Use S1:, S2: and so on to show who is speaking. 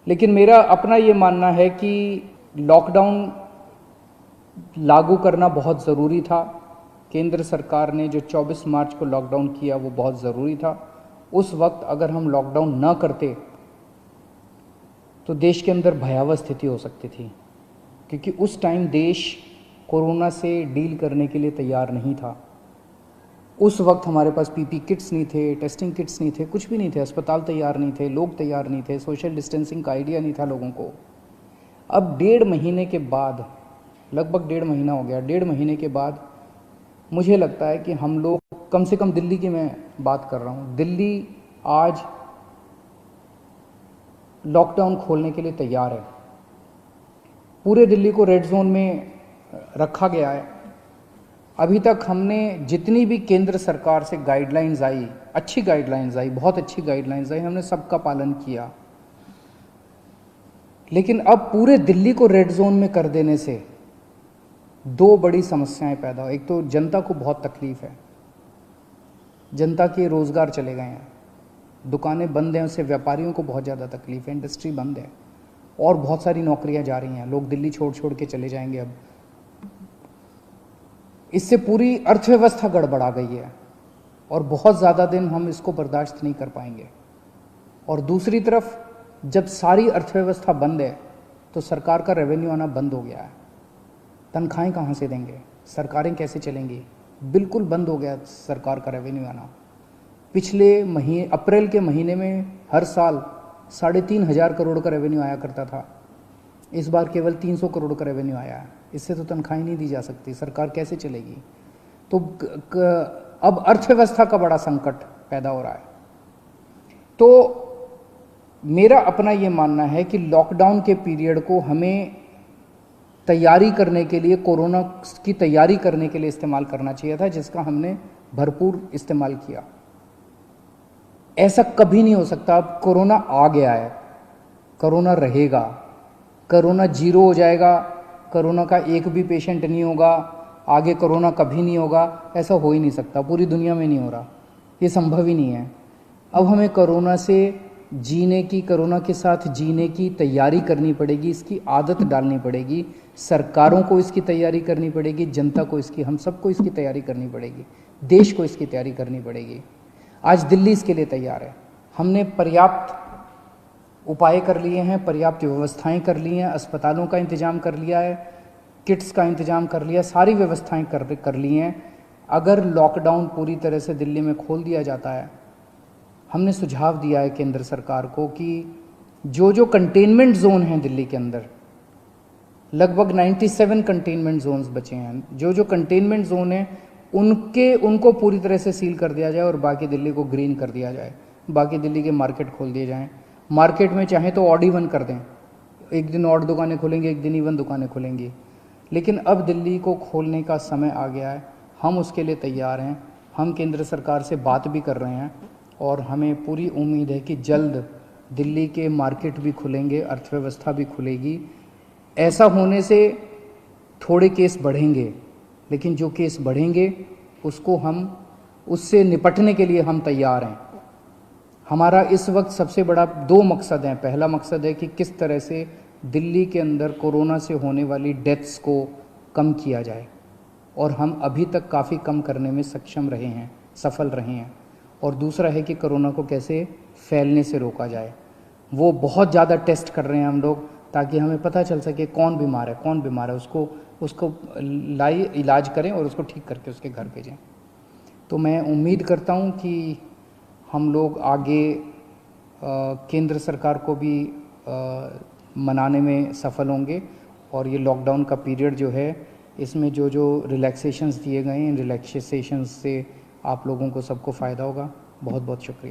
S1: लेकिन मेरा अपना ये मानना है कि लॉकडाउन लागू करना बहुत ज़रूरी था। केंद्र सरकार ने जो 24 मार्च को लॉकडाउन किया वो बहुत ज़रूरी था। उस वक्त अगर हम लॉकडाउन न करते तो देश के अंदर भयावह स्थिति हो सकती थी, क्योंकि उस टाइम देश कोरोना से डील करने के लिए तैयार नहीं था। उस वक्त हमारे पास पीपी किट्स नहीं थे, टेस्टिंग किट्स नहीं थे, कुछ भी नहीं थे, अस्पताल तैयार नहीं थे, लोग तैयार नहीं थे, सोशल डिस्टेंसिंग का आइडिया नहीं था लोगों को। अब 1.5 महीने के बाद, लगभग 1.5 महीना हो गया, 1.5 महीने के बाद मुझे लगता है कि हम लोग, कम से कम दिल्ली की मैं बात कर रहा हूँ, दिल्ली आज लॉकडाउन खोलने के लिए तैयार है। पूरे दिल्ली को रेड जोन में रखा गया है। अभी तक हमने जितनी भी केंद्र सरकार से गाइडलाइंस आई, अच्छी गाइडलाइंस आई, बहुत अच्छी गाइडलाइंस आई, हमने सबका पालन किया। लेकिन अब पूरे दिल्ली को रेड जोन में कर देने से दो बड़ी समस्याएं पैदा हो। एक तो जनता को बहुत तकलीफ है, जनता के रोजगार चले गए हैं, दुकानें बंद हैं, उससे व्यापारियों को बहुत ज़्यादा तकलीफ है, इंडस्ट्री बंद है और बहुत सारी नौकरियां जा रही हैं, लोग दिल्ली छोड़ छोड़ के चले जाएंगे। अब इससे पूरी अर्थव्यवस्था गड़बड़ा गई है और बहुत ज़्यादा दिन हम इसको बर्दाश्त नहीं कर पाएंगे। और दूसरी तरफ जब सारी अर्थव्यवस्था बंद है तो सरकार का रेवेन्यू आना बंद हो गया है। तनख्वाहें कहाँ से देंगे, सरकारें कैसे चलेंगी, बिल्कुल बंद हो गया सरकार का रेवेन्यू आना। पिछले महीने, अप्रैल के महीने में हर साल 3,500 करोड़ का रेवेन्यू आया करता था, इस बार केवल 300 करोड़ का रेवेन्यू आया है। इससे तो तनख्वाहें नहीं दी जा सकती, सरकार कैसे चलेगी। तो अब अर्थव्यवस्था का बड़ा संकट पैदा हो रहा है। तो मेरा अपना ये मानना है कि लॉकडाउन के पीरियड को हमें तैयारी करने के लिए, कोरोना की तैयारी करने के लिए इस्तेमाल करना चाहिए था, जिसका हमने भरपूर इस्तेमाल किया। ऐसा कभी नहीं हो सकता। अब कोरोना आ गया है, कोरोना रहेगा, कोरोना जीरो हो जाएगा, कोरोना का एक भी पेशेंट नहीं होगा, आगे कोरोना कभी नहीं होगा, ऐसा हो ही नहीं सकता, पूरी दुनिया में नहीं हो रहा, ये संभव ही नहीं है। अब हमें कोरोना से जीने की, कोरोना के साथ जीने की तैयारी करनी पड़ेगी, इसकी आदत डालनी पड़ेगी, सरकारों को इसकी तैयारी करनी पड़ेगी, जनता को इसकी, हम सबको इसकी तैयारी करनी पड़ेगी, देश को इसकी तैयारी करनी पड़ेगी। आज दिल्ली इसके लिए तैयार है। हमने पर्याप्त उपाय कर लिए हैं, पर्याप्त व्यवस्थाएं कर ली हैं, अस्पतालों का इंतजाम कर लिया है, किट्स का इंतजाम कर लिया, सारी व्यवस्थाएं कर ली हैं। अगर लॉकडाउन पूरी तरह से दिल्ली में खोल दिया जाता है, हमने सुझाव दिया है केंद्र सरकार को कि जो जो कंटेनमेंट जोन हैं दिल्ली के अंदर, लगभग 97 कंटेनमेंट जोन्स बचे हैं, जो जो कंटेनमेंट जोन हैं उनको पूरी तरह से सील कर दिया जाए और बाकी दिल्ली को ग्रीन कर दिया जाए, बाकी दिल्ली के मार्केट खोल दिए जाएं। मार्केट में चाहे तो ऑड इवन कर दें, एक दिन ऑड दुकानें खुलेंगी, एक दिन इवन दुकानें खुलेंगी, लेकिन अब दिल्ली को खोलने का समय आ गया है। हम उसके लिए तैयार हैं, हम केंद्र सरकार से बात भी कर रहे हैं और हमें पूरी उम्मीद है कि जल्द दिल्ली के मार्केट भी खुलेंगे, अर्थव्यवस्था भी खुलेगी। ऐसा होने से थोड़े केस बढ़ेंगे, लेकिन जो केस बढ़ेंगे उससे निपटने के लिए हम तैयार हैं। हमारा इस वक्त सबसे बड़ा 2 मकसद हैं। पहला मकसद है कि किस तरह से दिल्ली के अंदर कोरोना से होने वाली डेथ्स को कम किया जाए, और हम अभी तक काफ़ी कम करने में सक्षम रहे हैं, सफल रहे हैं। और दूसरा है कि कोरोना को कैसे फैलने से रोका जाए। वो बहुत ज़्यादा टेस्ट कर रहे हैं हम लोग, ताकि हमें पता चल सके कौन बीमार है, उसको इलाज करें और उसको ठीक करके उसके घर भेजें। तो मैं उम्मीद करता हूँ कि हम लोग आगे केंद्र सरकार को भी मनाने में सफल होंगे, और ये लॉकडाउन का पीरियड जो है, इसमें जो जो रिलैक्सेशंस दिए गए हैं, इन रिलैक्सेशंस से आप लोगों को सबको फ़ायदा होगा। बहुत बहुत शुक्रिया।